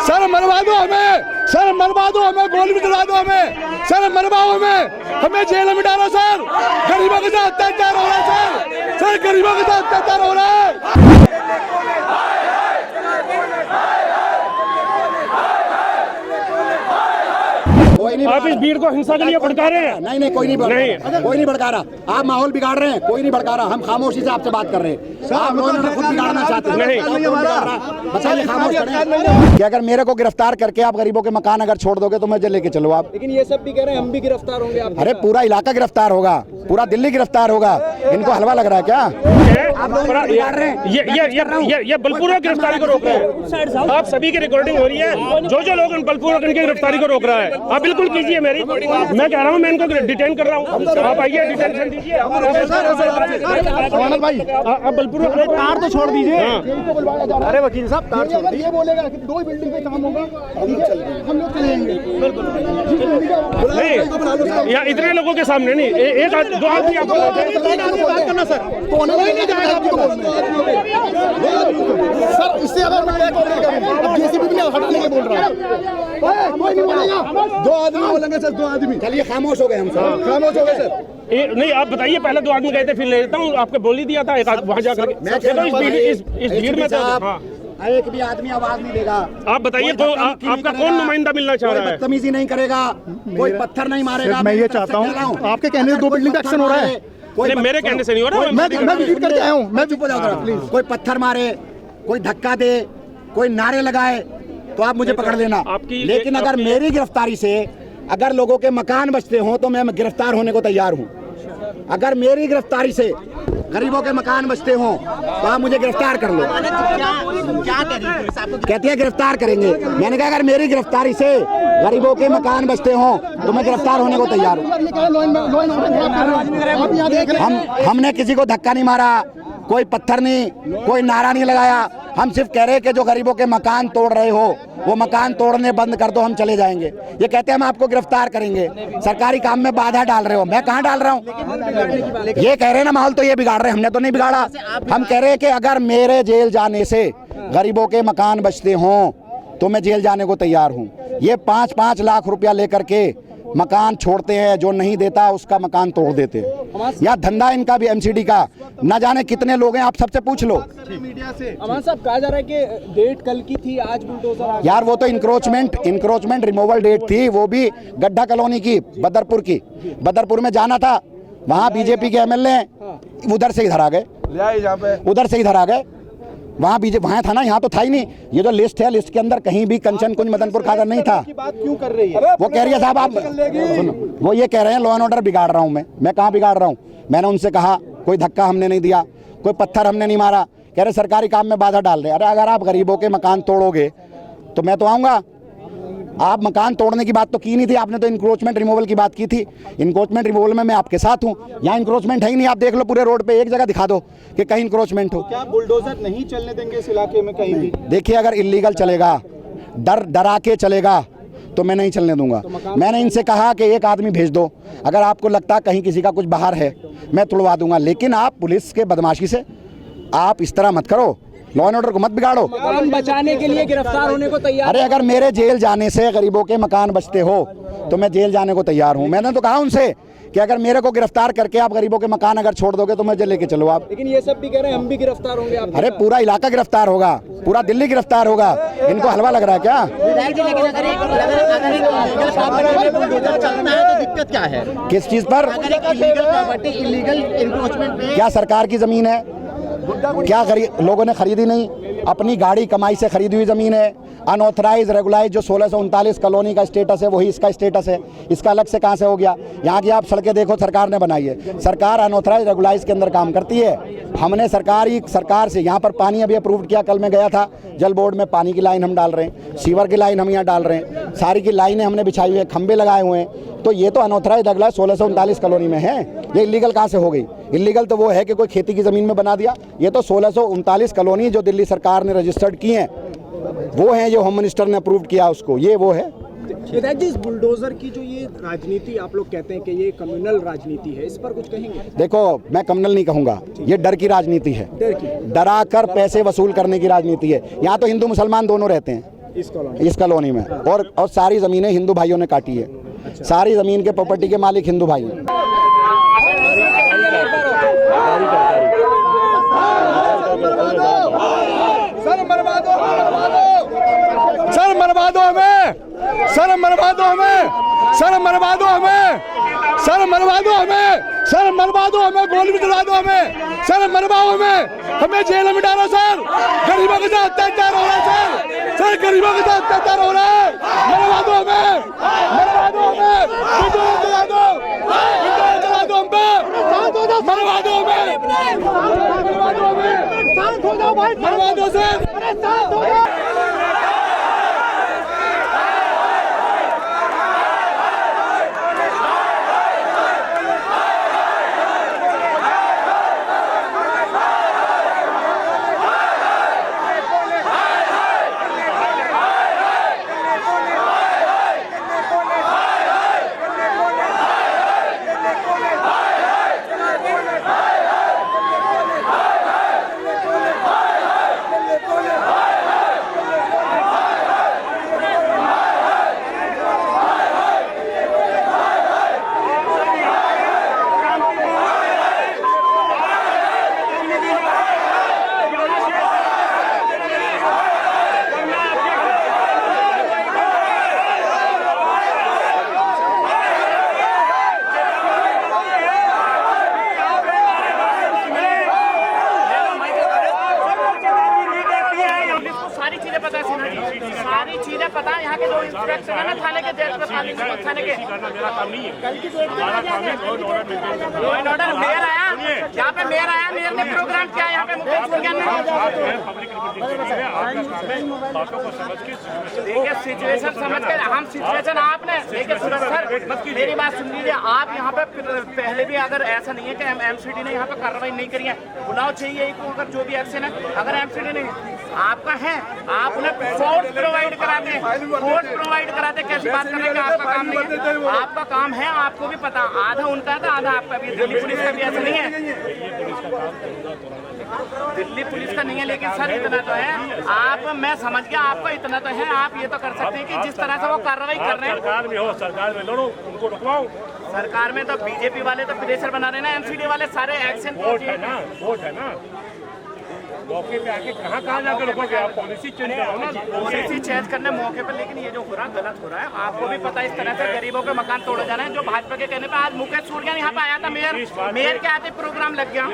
Sir मरवा दो हमें, सर मरवा दो हमें, गोली भी दिला दो हमें, सर मरवाओ हमें जेल में डालो सर। गरीबों के साथ अत्याचार हो रहा है सर गरीबों के साथ अत्याचार हो रहा है। आप इस भीड़ को हिंसा के लिए भड़का रहे हैं? नहीं कोई नहीं भड़का रहा। आप माहौल बिगाड़ रहे हैं, कोई नहीं भड़का रहा। हम खामोशी से आपसे बात कर रहे हैं। आप लोग खुद बिगाड़ना चाहते हैं। बताइए खामोश करें कि अगर मेरे को गिरफ्तार करके आप गरीबों के मकान अगर छोड़ दोगे तो मुझे लेके चलो आप। लेकिन ये सब भी कह रहे हैं हम भी गिरफ्तार होंगे। अरे पूरा इलाका गिरफ्तार होगा, पूरा दिल्ली गिरफ्तार होगा। इनको हलवा लग रहा है क्या? आप लोग बिगाड़ रहे हैं। ये बलपूर्वक गिरफ्तारी को रोक रहे हैं। आप सभी की रिकॉर्डिंग हो रही है। जो लोग बलपूर्वक इनकी गिरफ्तारी को रोक रहा है, आप बिल्कुल कीजिए। मेरी मैं कह रहा हूँ, मैं इनको डिटेन कर रहा हूँ। आप आइए, डिटेंशन दीजिए। आप बलपूर्वक कार तो छोड़ दीजिए। अरे वकील साहब कार छोड़ दीजिए। बोलेगा कि 2 बिल्डिंग पे काम होगा, हम लोग चलेंगे। नहीं, या इतने लोगों के सामने नहीं, एक दो आदमी आपको बात करना सर, कोने में नहीं जाएगा आपको बोलने सर। इससे ज्यादा मैं क्या करूंगा? जेसीबी भी हटाने के बोल रहा है। कोई नहीं बोलेगा, 2 आदमी बोलेंगे सर, 2 आदमी। चलिए खामोश हो गए हम सब, खामोश हो गए सर। नहीं, आप बताइए। पहले 2 आदमी गए थे, फिर ले लेता हूँ। आपको बोल ही दिया था एक वहाँ जाकर। इस भीड़ में एक भी आदमी आवाज नहीं देगा। आप बताइए, आपका कौन नुमाइंदा मिलना चाह रहा है? बदतमीजी नहीं करेगा, कोई पत्थर नहीं मारेगा। मैं ये चाहता हूँ, आपके कहने से 2 बिल्डिंग पे एक्शन हो रहा है। मेरे कहने से नहीं हो रहा। मैं विजिट करके आया हूँ। मैं चुप हो जाऊंगा प्लीज। कोई पत्थर मारे, कोई धक्का दे, कोई नारे लगाए तो आप मुझे पकड़ लेना। लेकिन अगर मेरी गिरफ्तारी से अगर लोगों के मकान बचते हों तो मैं गिरफ्तार होने को तैयार हूँ। अगर मेरी गिरफ्तारी से गरीबों के मकान बचते हों तो आप मुझे गिरफ्तार कर लो। क्या कहती है गिरफ्तार करेंगे। मैंने कहा अगर मेरी गिरफ्तारी से गरीबों के मकान बचते हों तो मैं गिरफ्तार होने को तैयार हूँ। हमने किसी को धक्का नहीं मारा, कोई पत्थर नहीं, कोई नारा नहीं लगाया। हम सिर्फ कह रहे हैं कि जो गरीबों के मकान तोड़ रहे हो वो मकान तोड़ने बंद कर दो, हम चले जाएंगे। ये कहते हैं हम आपको गिरफ्तार करेंगे, सरकारी काम में बाधा डाल रहे हो। मैं कहाँ डाल रहा हूँ? ये कह रहे हैं ना माहौल तो ये बिगाड़ रहे हैं, हमने तो नहीं बिगाड़ा। हम कह रहे हैं कि अगर मेरे जेल जाने से गरीबों के मकान बचते हों तो मैं जेल जाने को तैयार हूँ। ये 5-5 लाख रुपया लेकर के मकान छोड़ते हैं, जो नहीं देता उसका मकान तोड़ देते हैं। या धंधा इनका भी एमसीडी का, न जाने कितने लोग हैं, आप सबसे पूछ लो। मीडिया से अमान साहब कहा जा रहा है कि डेट कल की थी, आज बुलडोजर यार वो तो इंक्रोचमेंट रिमूवल डेट थी, वो भी गड्ढा कॉलोनी की, बदरपुर में जाना था। वहाँ बीजेपी के एमएलए उधर से इधर आ गए, उधर से इधर आ गए। वहाँ था ना, यहाँ तो था ही नहीं। ये जो लिस्ट है, लिस्ट के अंदर कहीं भी कंचन कुंज मदनपुर खादर नहीं था। बात क्यों कर रही है? वो कह रही है साहब आप सुनो, वो ये कह रहे हैं लॉ एंड ऑर्डर बिगाड़ रहा हूँ मैं कहाँ बिगाड़ रहा हूँ? मैंने उनसे कहा कोई धक्का हमने नहीं दिया, कोई पत्थर हमने नहीं मारा। कह रहे सरकारी काम में बाधा डाल रहे। अरे अगर आप गरीबों के मकान तोड़ोगे तो मैं तो आऊँगा। आप मकान तोड़ने की बात तो की नहीं थी, आपने तो इंक्रोचमेंट रिमूवल की बात की थी। इंक्रोचमेंट रिमूवल में मैं आपके साथ हूँ। यहाँ इंक्रोचमेंट है ही नहीं। आप देख लो पूरे रोड पे, एक जगह दिखा दो कि कहीं इंक्रोचमेंट हो। क्या बुलडोजर नहीं चलने देंगे इस इलाके में कहीं भी? देखिए अगर इलीगल चलेगा, डरा के चलेगा तो मैं नहीं चलने दूंगा। मैंने इनसे कहा कि एक आदमी भेज दो, अगर आपको लगता कहीं किसी का कुछ बाहर है मैं तुड़वा दूंगा। लेकिन आप पुलिस के बदमाशी से आप इस तरह मत करो, लॉ एंड ऑर्डर को मत बिगाड़ो। मकान बचाने के लिए गिरफ्तार होने को तैयार? अरे अगर मेरे जेल जाने से गरीबों के मकान बचते हो तो मैं जेल जाने को तैयार हूँ। मैंने तो कहा उनसे कि अगर मेरे को गिरफ्तार करके आप गरीबों के मकान अगर छोड़ दोगे तो मुझे लेके चलो आप। लेकिन ये सब भी कह रहे हैं हम भी गिरफ्तार होंगे। अरे पूरा इलाका गिरफ्तार होगा, पूरा दिल्ली गिरफ्तार होगा। इनको हलवा लग रहा है क्या? दिक्कत क्या है? किस चीज पर? इलीगल इंक्रोचमेंट पे क्या सरकार की जमीन है? क्या लोगों ने खरीदी नहीं? अपनी गाड़ी कमाई से खरीदी हुई जमीन है। अनऑथराइज रेगुलाइज जो 1639 कॉलोनी का स्टेटस है वही इसका स्टेटस है। इसका अलग से कहाँ से हो गया? यहाँ की आप सड़कें देखो, सरकार ने बनाई है। सरकार अनऑथराइज रेगुलाइज के अंदर काम करती है। हमने सरकार से यहाँ पर पानी अभी अप्रूव किया। कल मैं गया था, जल बोर्ड में पानी की लाइन हम डाल रहे हैं, सीवर की लाइन हम यहाँ डाल रहे हैं, सारी की लाइनें हमने बिछाई हुई है, खंबे लगाए हुए हैं। तो ये तो अनऑथराइज रेगुलाइज 1639 कॉलोनी में है। ये इलीगल कहाँ से हो गई? इलीगल तो वो है कि कोई खेती की ज़मीन में बना दिया। ये तो 1639 कॉलोनी जो दिल्ली सरकार ने रजिस्टर्ड की हैं वो है, जो होम मिनिस्टर ने अप्रूव किया उसको, ये वो है। विधायक जी, इस बुलडोजर की जो ये राजनीति आप लोग कहते हैं कि ये कम्युनल राजनीति है, इस पर कुछ कहेंगे? देखो मैं कम्युनल नहीं कहूँगा, ये डर की राजनीति है। डर की? डरा कर पैसे वसूल करने की राजनीति है। यहाँ तो हिंदू मुसलमान दोनों रहते हैं। इस कॉलोनी में, और सारी ज़मीनें हिंदू भाइयों ने काटी है। सारी ज़मीन के प्रॉपर्टी के मालिक हिंदू भाई हैं। सर मरवा दो हमें, सर मरवा दो हमें, सर मरवा दो हमें, सर मरवा दो हमें, सर मरवा दो हमें, गोली भी चला दो हमें, सर मरवाओ हमें जेल में डालो सर। गरीबों के साथ अत्याचार हो रहा है सर, गरीबों के साथ अत्याचार हो रहा है। मरवा दो हमें, मरवा दो हमें, विंडो चला दो हम पे, मरवा दो हमें, मरवा दो हमें, मरवा दो सर। सारी चीजें पता है। यहाँ के जो इंस्पेक्टर है ना थाने के, थाने के ऑर्डर मेयर आया, यहाँ पे मेयर आया, मेयर ने प्रोग्राम किया यहाँ पे देखिए सिचुएशन समझ के हम सिचुएशन आपने देखिए सूरज सर मेरी बात सुन लीजिए। आप यहाँ पे पहले भी अगर ऐसा नहीं है कि एमसीडी ने यहाँ पे कार्रवाई नहीं करी है, बुलाओ चाहिए अगर जो भी एक्शन है, अगर एमसीडी नहीं आपका है आप उन्हें फोर्स प्रोवाइड कराते, फोर्स प्रोवाइड कराते। कैसी बात कर रहे हैं कि आपका काम नहीं है? आपका काम है, आपको भी पता, आधा उनका था आधा आपका भी। दिल्ली पुलिस का भी ऐसा नहीं है, दिल्ली पुलिस का नहीं है, लेकिन सर इतना तो है आप, मैं समझ गया आपको इतना तो है, आप ये तो कर सकते हैं कि जिस तरह से वो कार्रवाई कर रहे हैं सरकार में हो, सरकार में लड़ो, उनको रुकवाओ। सरकार में तो बीजेपी वाले तो प्रेशर बना रहे हैं ना, एमसीडी वाले सारे एक्शन वोट है ना, वोट है ना, मौके पे आके कहाँ जाकर रुकोगे आप? पॉलिसी चेंज करो ना, पॉलिसी चेंज करने मौके पर। लेकिन ये जो हो रहा है गलत हो रहा है, आपको भी पता है इस तरह से गरीबों के मकान तोड़े जा रहे हैं। जो भाजपा के कहने पे आज मुकेश सूर्या यहाँ पे आया था, मेयर के आते प्रोग्राम लग गया।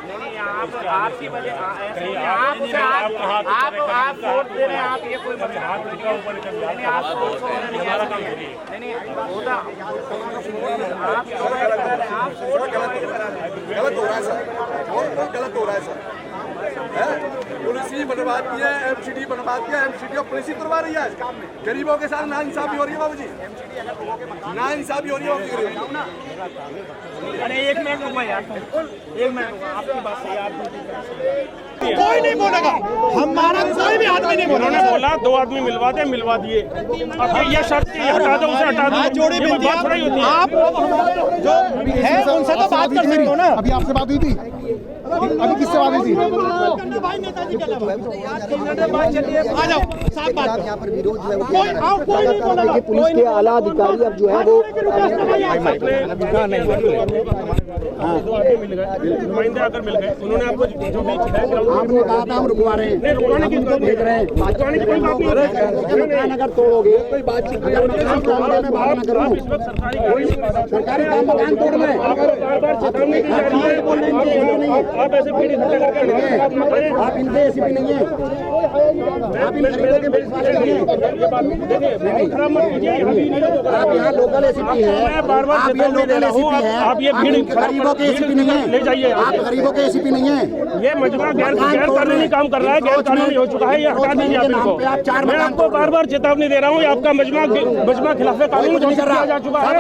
नहीं आपकी वजह आप वोट दे रहे हैं, आप ये कोई नहीं, आप नहीं होता आप गलत हो रहा है सर, गलत हो रहा है सर। पुलिस ही बर्बाद किया है, एमसीडी बर्बाद किया है, एमसीडी और पुलिस ही करवा रही है। गरीबों के साथ नाइंसाफी हो रही है बाबू जी, नाइंसाफी हो रही है। अरे एक मिनट रुको यार, एक मिनट आपकी बात सही है। कोई नहीं बोलेगा, हमारा कोई भी आदमी नहीं बोला। उन्होंने बोला 2 आदमी मिलवा दिए। अब ये शर्त हटा दो, उसे हटा दो, जोड़ी बात थोड़ी होती है। आप जो है उनसे तो बात कर सकते हो ना। अभी आपसे बात हुई थी, अभी किससे बात हुई थी? आ जाओ साफ बात। यहाँ पर विरोध जो है वो कोई नहीं बोलेगा। पुलिस के आला अधिकारी अब जो है वो नुमाइंदे आकर मिल गए, उन्होंने आपको जो भी आपने कहा था हम रुकवा रहे हैं, रुकवाने की देख रहे हैं, रुकवाने की कोई बात नहीं। अगर तोड़ोगे कोई बातचीत में बात न करो, सरकारी काम मकान तोड़ रहे हैं। बार चेतावनी दी जा रही है, आप ऐसे भीड़ इकट्ठा करके आप इनके एसीपी नहीं है, आप इन खरीदों के पुलिस वाले नहीं है, खराब मत कीजिए। आप यहाँ लोकल एसीपी है, आप ये लोकल एसीपी है, आप ये भीड़ गरीबों के एसीपी नहीं है, ले जाइए। आप गरीबों के एसीपी नहीं है। ये मजमा गैर कानूनी काम कर रहा है, गैर कानूनी हो चुका है, ये हटा दीजिए आप इनको। मैं आपको बार चेतावनी दे रहा हूँ, आपका मजमा खिलाफ कानून घोषित किया जा चुका है।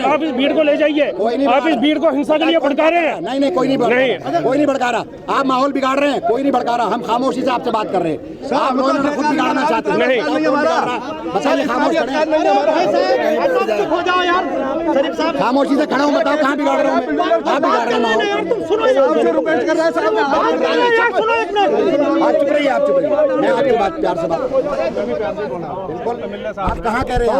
आप इस भीड़ को ले जाइए, आप इस भीड़ को हिंसा के लिए भड़का रहे हैं। नहीं कोई नहीं, नहीं है। कोई नहीं भड़का रहा, आप माहौल बिगाड़ रहे हैं, कोई नहीं भड़का रहा, हम खामोशी से आपसे बात कर रहे हैं। आप लोगों ने खुद बिगाड़ना चाहते हैं। नहीं। कौन बिगाड़ रहा? बताइए, खामोश खड़े हैं। खामोशी से खड़ा हूँ, बताओ कहाँ बिगाड़ रहा हूँ मैं? आप बिगाड़ रहे हैं माहौल। आप चुप रहिए, आप चुप रहिए, मैं आपकी बात प्यार से बात, बिल्कुल। आप कहाँ कह रहे हैं?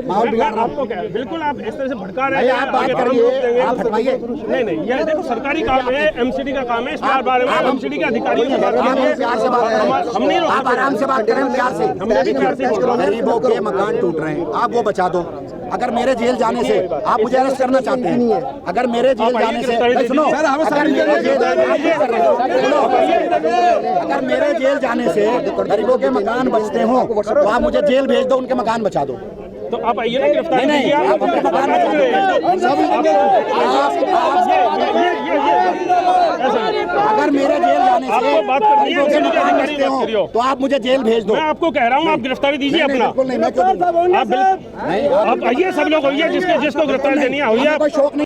माहौल बिगाड़ रहा हूँ। बिल्कुल आप इस तरह से भड़का रहे हैं। आप बात करिए, आप हटवाइए। नहीं, ये देखो सरकारी काम है, एमसीडी का काम है, इसके बारे में एमसीडी के अधिकारियों से बात आप करेंगे। प्यार से बात करें, हम नहीं रोक आप आराम से बात करें, प्यार से। हमने भी प्यार से बोल रहे हैं। गरीबों के मकान टूट रहे हैं, आप वो बचा दो। अगर मेरे जेल जाने से आप मुझे अरेस्ट करना चाहते हैं, अगर मेरे जेल जाने से, सुनो, अगर मेरे जेल अगर मेरे जेल जाने से गरीबों के मकान बचते हो तो आप मुझे जेल भेज दो, उनके मकान बचा दो। तो आप आइए ना, गिरफ्तारी नहीं, कीजिए। आप अपने मकान बचा दो। अगर मेरे जेल जाने से आपको बात करनी है, गरीबों के मकान जानकारी बचते बात करिए। हो तो आप मुझे जेल भेज दो। मैं आपको कह रहा हूँ, आप गिरफ्तारी दीजिए अपना। बिल्कुल नहीं, मैं क्यों दूंगा? आप आइए, सब लोग आइए, जिसको गिरफ्तारी देनी है, हमें कोई शौक नहीं।